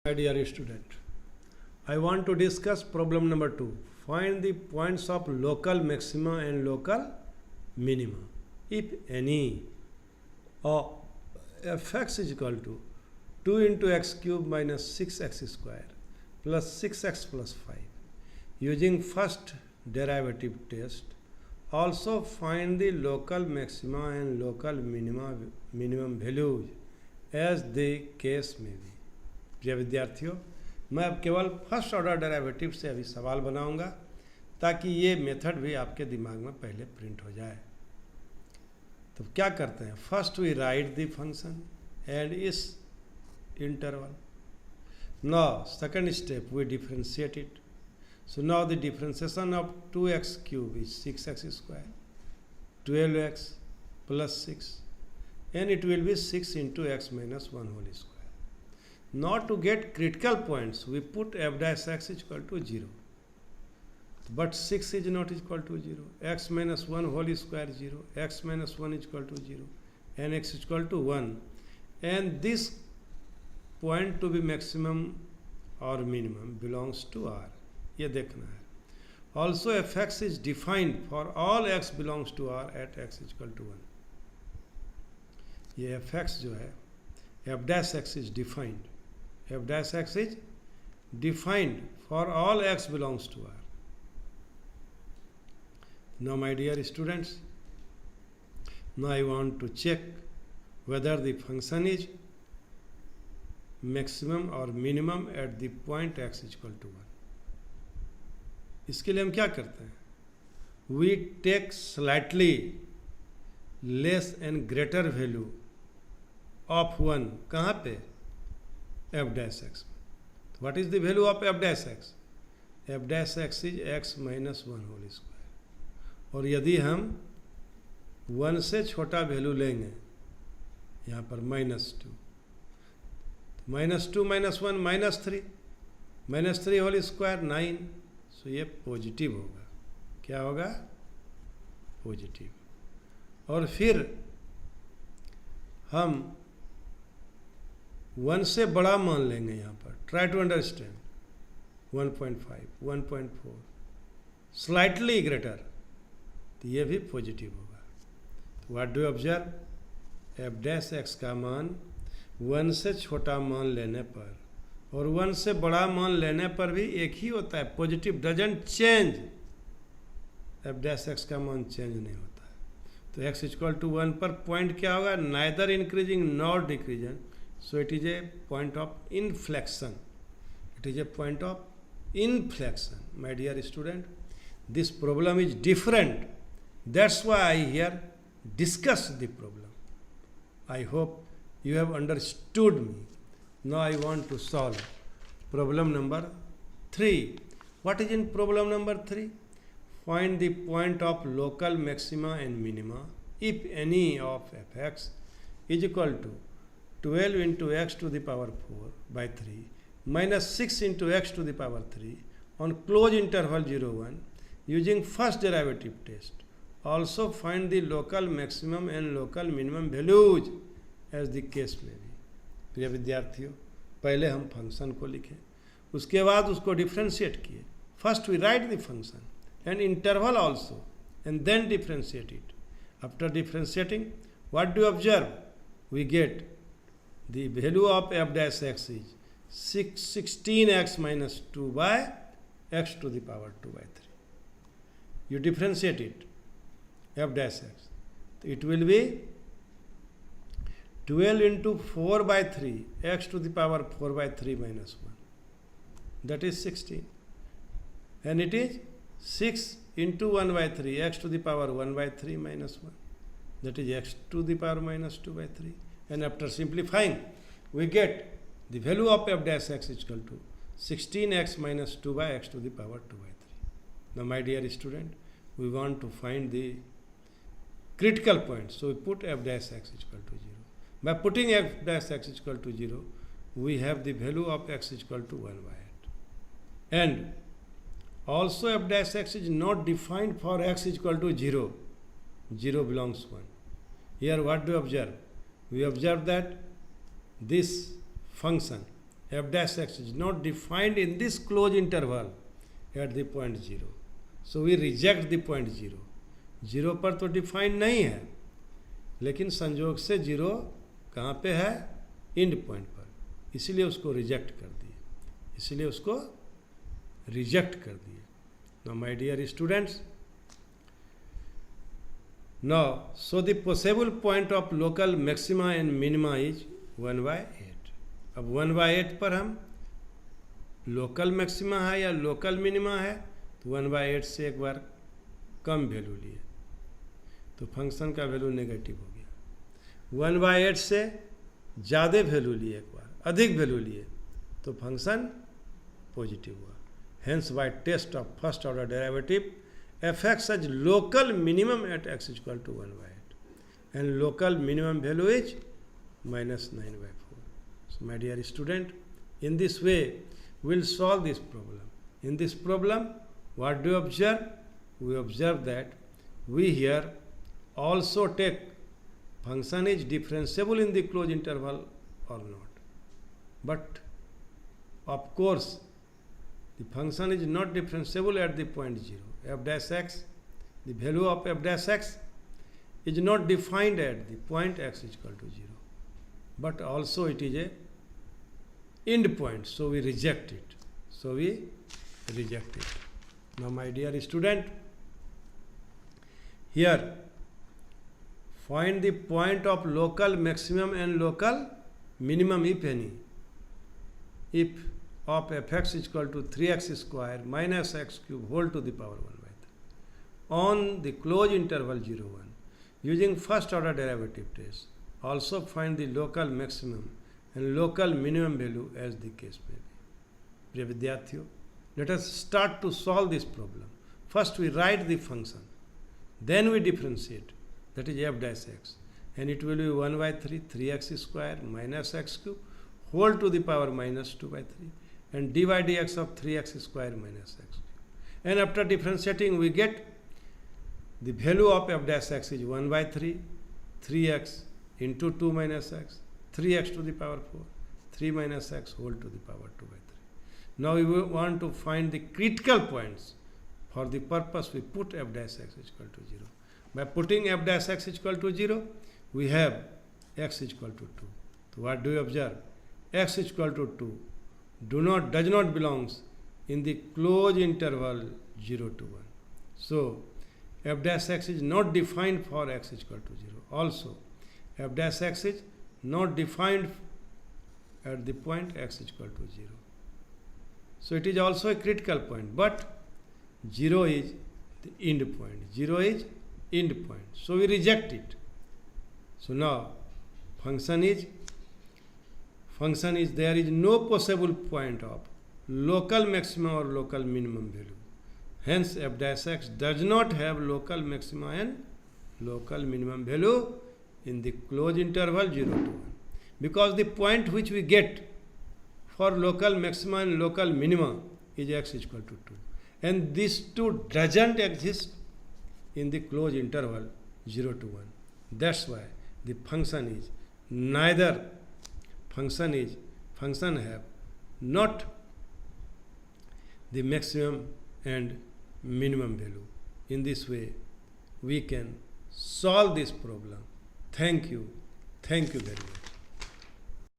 My dear student, I want to discuss problem number 2. Find the points of local maxima and local minima, if any, of fx is equal to 2 into x cube minus 6x square plus 6x plus 5. Using first derivative test, also find the local maxima and local minimum values as the case may be. प्रिय विद्यार्थियों, मैं अब केवल first order derivative से अभी सवाल बनाऊंगा ताकि ये मेथड भी आपके दिमाग में पहले प्रिंट हो जाए। तो क्या करते हैं, first we write the function and is interval. Now second step we differentiate it. So now the differentiation of 2x cube is 6x square, 12x plus 6, and it will be 6 into x minus 1 whole square. Now to get critical points, we put f dash x is equal to 0. But 6 is not equal to 0. X minus 1 whole square 0. X minus 1 is equal to 0. And x is equal to 1. And this point to be maximum or minimum belongs to R. ये देखना है. Also fx is defined for all x belongs to R at x is equal to 1. ये fx जो है, f dash x is defined. F dash x is defined for all x belongs to R. Now my dear students, now I want to check whether the function is maximum or minimum at the point x is equal to 1. इसके लिए हम क्या करते हैं, we take slightly less and greater value of 1 कहाँ पे, f dash x. What is the value of f dash x? f dash x is x minus 1 whole square. और यदि हम 1 से छोटा वैल्यू लेंगे, यहाँ पर -2, -2 minus 1 -3, -3 होल स्क्वायर 9. सो ये पॉजिटिव होगा. क्या होगा, पॉजिटिव. और फिर हम 1 से बड़ा मान लेंगे यहाँ पर. Try to understand. 1.5, 1.4, slightly greater, तो ये भी पॉजिटिव होगा. तो what do observe, f dash x का मान 1 से छोटा मान लेने पर और 1 से बड़ा मान लेने पर भी एक ही होता है, positive, doesn't change. f dash x का मान चेंज नहीं होता है. तो x इक्वल टू 1 पर पॉइंट क्या होगा, neither increasing not decreasing. So it is a point of inflection. It is a point of inflection. My dear student, this problem is different. That's why I here discuss the problem. I hope you have understood me. Now I want to solve problem number 3. What is in problem number 3? Find the point of local maxima and minima if any of fx is equal to 12 into x to the power 4 by 3 minus 6 into x to the power 3 on closed interval 0, 1 using first derivative test. Also find the local maximum and local minimum values as the case may be. प्रिय विद्यार्थियों, पहले हम function को लिखें, उसके बाद उसको differentiate किए. First we write the function and interval also and then differentiate it. After differentiating, what do observe, we get the value of f dash x is 16x minus 2 by x to the power 2 by 3. You differentiate it, f dash x. It will be 12 into 4 by 3 x to the power 4 by 3 minus 1. That is 16. And it is 6 into 1 by 3 x to the power 1 by 3 minus 1. That is x to the power minus 2 by 3. And after simplifying, we get the value of f dash x is equal to 16x minus 2 by x to the power 2 by 3. Now, my dear student, we want to find the critical point. So, we put f dash x is equal to 0. By putting f dash x is equal to 0, we have the value of x is equal to 1 by 8. And also f dash x is not defined for x is equal to 0. 0 belongs 1. Here what do we observe? We observe that this function f dash x is not defined in this closed interval at the point 0. So we reject the point 0. 0 पर तो defined नहीं है, लेकिन संयोग से 0 कहाँ पे है? इंड पॉइंट पर, इसीलिए उसको रिजेक्ट कर दिए. Now my dear students, now so the possible point of local maxima and minima is 1/8. अब 1/8 पर हम लोकल मैक्सिमा है या लोकल मिनिमा है, तो 1/8 से एक बार कम वैल्यू लिए तो फंक्शन का वैल्यू नेगेटिव हो गया. 1/8 से ज़्यादा वैल्यू लिए, एक बार अधिक वैल्यू लिए तो फंक्शन पॉजिटिव हुआ. Hence by test of first order derivative, f(x) as local minimum at x is equal to 1/8 and local minimum value is -9/4. So my dear student, in this way we will solve this problem. In this problem, what do you observe? We observe that we here also take function is differentiable in the closed interval or not. But of course, the function is not differentiable at the point 0. F dash x, the value of f dash x is not defined at the point x is equal to 0. But also it is a end point, so we reject it. Now my dear student, here find the point of local maximum and local minimum, if any. If of f(x) is equal to 3x square minus x cube whole to the power 1/3 on the closed interval 0, 1. Using first order derivative test, also find the local maximum and local minimum value as the case may be. Dear Vidyarthiyo, let us start to solve this problem. First we write the function, then we differentiate, that is f dash x, and it will be 1/3 3x square minus x cube whole to the power -2/3 and dy dx of 3x square minus x cube. And after differentiating we get the value of f dash x is 1/3 3x into 2 minus x 3x to the power 4 3 minus x whole to the power 2/3. Now we want to find the critical points. For the purpose we put f dash x is equal to 0. By putting f dash x is equal to 0, we have x is equal to 2. So what do we observe? X is equal to 2 does not belongs in the closed interval 0 to 1. So f dash x is not defined for x is equal to 0. Also f dash x is not defined at the point x is equal to 0. So it is also a critical point, but 0 is the end point. 0 is end point. So we reject it. So now function is there is no possible point of local maximum or local minimum value. Hence f dash x does not have local maxima and local minimum value in the closed interval 0 to 1. Because the point which we get for local maxima and local minima is x is equal to 2. And these two doesn't exist in the closed interval 0 to 1. That's why the function is neither function have not the maximum and minimum value. In this way we can solve this problem. Thank you very much.